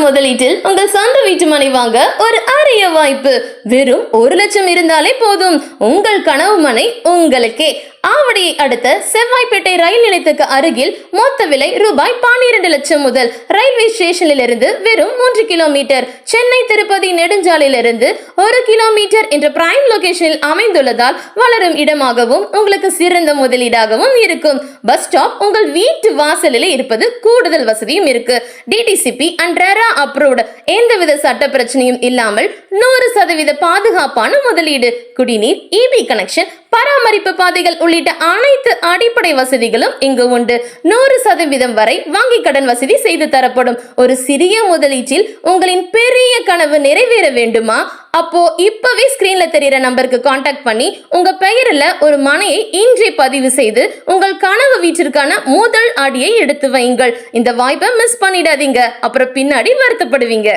முதலீட்டில் உங்கள் சொந்த வீட்டு மனை வாங்க ஒரு அரிய வாய்ப்பு. வெறும் 1 லட்சம் இருந்தாலே போதும், உங்கள் கனவு மனை உங்களுக்கே. ஆவடியை அடுத்த செவ்வாய்ப்பேட்டை ரயில் நிலையத்துக்கு அருகில் மொத்த விலை ரூபாய் 12 லட்சம் முதல். ரயில்வே ஸ்டேஷனில் இருந்து வெறும் 3 கிலோமீட்டர். சென்னை திருப்பதி நெடுஞ்சாலையிலிருந்து 1 கிலோமீட்டர் என்ற பிரைம் லொகேஷனில் அமைந்துள்ளதால் வளரும் இடமாகவும் உங்களுக்கு சிறந்த முதலீடாகவும் இருக்கும். பஸ் ஸ்டாப் உங்கள் வீட்டு வாசலில் இருப்பது கூடுதல் வசதியும் இருக்கு. DTCP and RERA approved. எந்தவித சட்ட பிரச்சனையும் இல்லாமல் 100% பாதுகாப்பான முதலீடு. குடிநீர், இபி கனெக்ஷன், பராமரிப்பு பாதைகள் உள்ளிட்ட அனைத்து அடிப்படை வசதிகளும் இங்கு உண்டு. 100% வரை வங்கி கடன் வசதி செய்து தரப்படும். ஒரு சிறிய முதலீட்டில் உங்களின் பெரிய கனவு நிறைவேற வேண்டுமா? அப்போ இப்பவே ஸ்கிரீன்ல தெரியுற நம்பருக்கு கான்டாக்ட் பண்ணி உங்க பெயரில் ஒரு மனையை இன்றே பதிவு செய்து உங்கள் கனவு வீட்டிற்கான முதல் அடியை எடுத்து வையுங்கள். இந்த வாய்ப்பை மிஸ் பண்ணிடாதீங்க, அப்புறம் பின்னாடி வருத்தப்படுவீங்க.